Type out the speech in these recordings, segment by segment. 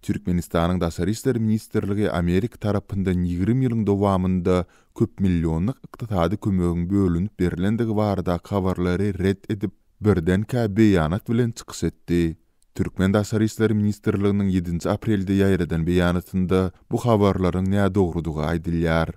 Türkmenistan'ın Daşary işleri ministrligi Amerika tarapyndan 20 ýylyň dowamında köp millionlyk ykdysady kömegiň bölünip berilendigi barada habarlary red edip birden-kä beýanat bilen çykyş etdi. Türkmen Daşary işleri ministrliginiň 7 aprelde ýaýradan beýanatynda bu habarlaryň näme dogrudygy aýdylýar.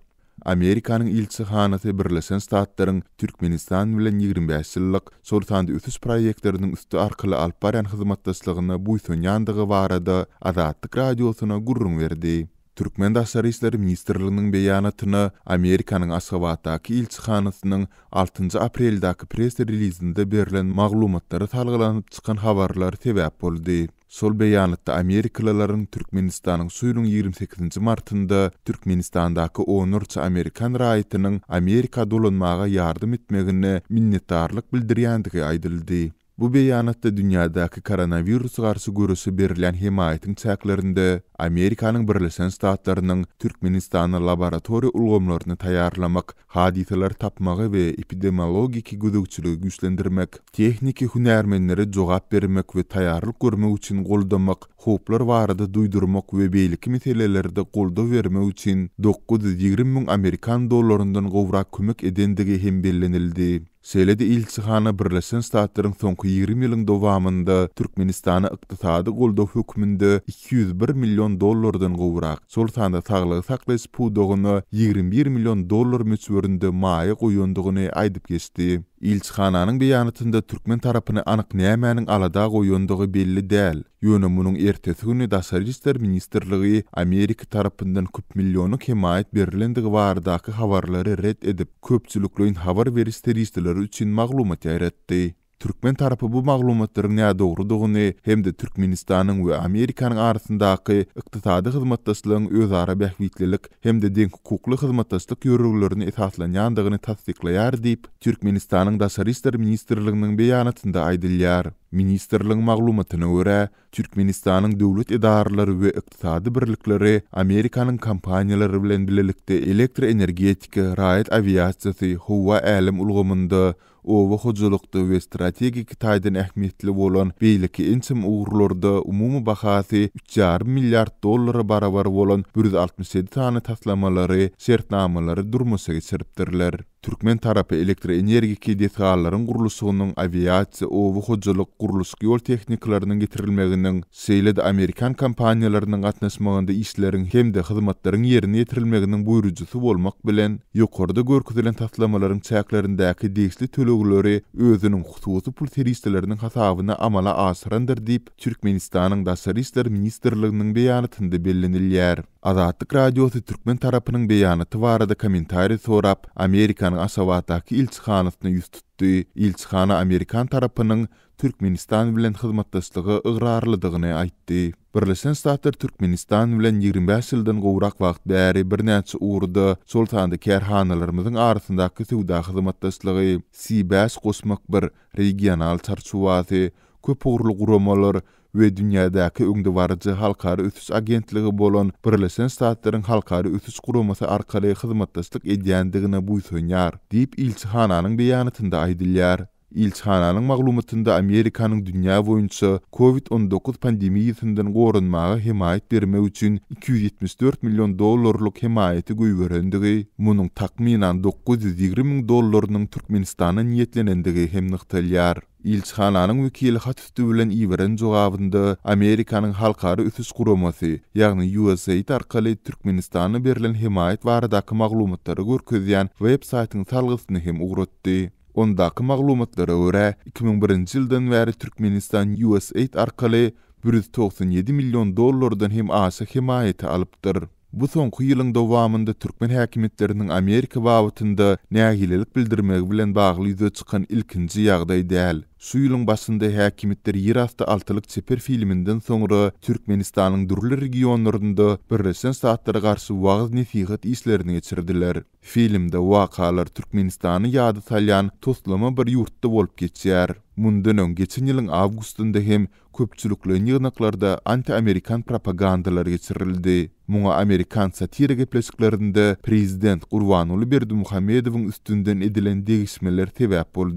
Amerikanyň ilçihanasy Birleşen Ştatlaryň Türkmenistan bilen 25 ýyllyk Sultan Ötüs proýektlerining üstü arkaly alyp baran hyzmatdaşlygyna buýsunýandygy barada Azatlyk radiosuna gurrun berdi. Türkmen Daşary işleri ministrliginiň beýanatyny Amerikanyň Aşgabatdaky ilçihanasynyň 6 apreldaky press releasinde berilen maglumatlary talgylanyp çykan habarlar sebäp boldy. Sol beýanatda Amerikalılaryň Türkmenistanyň suýunyň 28 martynda Türkmenistandaky 10 Amerikan raýatynyň Amerika dolanmaga ýardym etmegine minnetdarlyk bildirýändigi aýdyldy. Bu beýanatda dünýädäki koronavirus garşy görüşe berilen himayatyň çäklerinde Amerikanyň Birleşen Ştatlarynyň Türkmenistanyň laboratoriýa ulgamlaryny taýýarlamak, hadiseler tapmagy we epidemiologik güdükçiligi güýçlendirmek, tehniki hünärmenlere jogap bermek we taýýarlyk görmek üçin goldamak, hoplar barada duýdurmak we beýleki meselelerde goldaw bermek üçin 920 000 Amerikan dollaryndan gowrak kömek edendigi hem bellenildi. Selede ilçihana Birleşen Ştatlaryň soňky 20 ýylyň dowamında Türkmenistana ykdysady goldaw hökmünde 201 million dollardan gowrak, sol sanda saglygy saklaýyş pudogyny 21 million dollar möçberinde maýa goýandygyny aýdyp geçdi. İlçihananyň beýanatynda Türkmen tarapyny anyk nämäniň alada goýandygy belli däl. Ýöne munyň ertesi güni Daşary işleri ministrligi Amerika tarapyndan köp milyonlyk himayet berilendigi baradaky habarlary red edip köpçülikliň habar berişleri üçin maglumat ýaratdy. Türkmen tarapy bu maglumatlaryň näme dogrudygyny hem de Türkmenistanyň we Amerikanyň arasyndaky ykdysady hyzmatdaşlygyň özara bähwitlilik hem de deň hukukly hyzmatdaşlyk ýörüglerini esaslanýandygyny tasdikleýär diýip Türkmenistanyň Daşary işleri ministrliginiň beýanatynda aýdylýar. Ministrligiň maglumatyna görä, Türkmenistanyň döwlet edaralary we ykdysady birlikleri Amerikanyň kompaniýalary bilen bilelikde elektr energetika, raýat aviasiýasy, howa älim ulgamynda owa hojulukda we strategik taýdan ähmiýetli bolan beýleki ençim ugrlarda umumy bahasy 3,5 milliard dollara barabar bolan 167 tane taslamalary, şertnamalary durmuşa geçiripdirler. Türkmen tarapy elektr energiýa detgallaryň gurulşynyň aviasiýa, owa hojuluk, gurulşy ýol tehnikalarynyň getirilmeginiň, seýlede Amerikan kompaniýalarynyň gatnaşmagynda işleriň hem de hyzmatlaryň ýerine ýetirilmeginiň buýrujysy bolmak bilen ýokarda görkezelen taslamalaryň çäklerindäki degsli tölegleri özüniň hususy pul teristleriniň hasabyna amala aşyrandyr diýip Türkmenistanyň Daşary işleri ministrliginiň beýanatynda bellenilýär. Azatlyk radiosy Türkmen tarapynyň beýanaty barada kommentariýa sorap Amerikanyň Aşgabatdaky ilçihanasyna ýüz tutdy. İlçihana Amerikan tarapynyň Türkmenistan bilen hyzmatdaşlygy ıgrarlydygyny aýtdy. Birleşen Ştatlar Türkmenistan bilen 25 ýyldan gowrak wagt bäri birnäçe ugrda sultanda kerhanalarymyzyň arasyndaky sowda hyzmatdaşlygy, C5 gosmak bir regional çarçuwasy, köp ugrly guramalar we dünýädäki öňde barjy halkary ötüş agentligi bolan Birleşen Ştatlaryň halkary ötüş guramasy arkaly hyzmatdaşlyk edýändigine buýsunýar diýip ilçihananyň beýanatynda aýdylýar. İlçihananyň maglumatynda Amerikanyň dünýä boýunça COVID-19 pandemiýasyndan gorunmaga himayet bermek üçin 274 million dollarlyk himayeti göýberendigi, munyň takminan 920 000 dollarynyň Türkmenistana niýetlenendigi hem nykdalýar. İlçihananyň wekili hatüstü bilen iweren jogabynda Amerikanyň halkary ötüş guramasy, ýagny USAID arkaly Türkmenistana berilen himayet baradaky maglumatlary görkezýän web saýtynyň salgysyny hem ugratdy. Ondaky maglumatlara görä 2001-nji ýyldan bäri Türkmenistan USAID arkaly 197 million dollardan hem aşy himayeti alypdyr. Bu soňky ýylyň dowamında Türkmen häkimetleriniň Amerika babatynda nägilelik bildirmegi bilen bagly ýüze çykan ilkinji ýagdaý däl. Şu ýylyň başynda häkimetler ýerasty altylyk çeper filminden soňra Türkmenistanyň durly regionlarynda Birleşen Ştatlara garşy wagt nesihat işlerini geçirdiler. Filmde wakalar Türkmenistany ýady salýan toslama bir ýurtda bolup geçýär. Mundan öň geçen ýylyň awgustynda hem köpçülikli ýygnaklarda anti-Amerikan propagandalary geçirildi. Muňa Amerikan satira gepleşiklerinde Prezident Gurbanuly Berdimuhammedowyň üstünden edilen degişmeler sebäp boldy.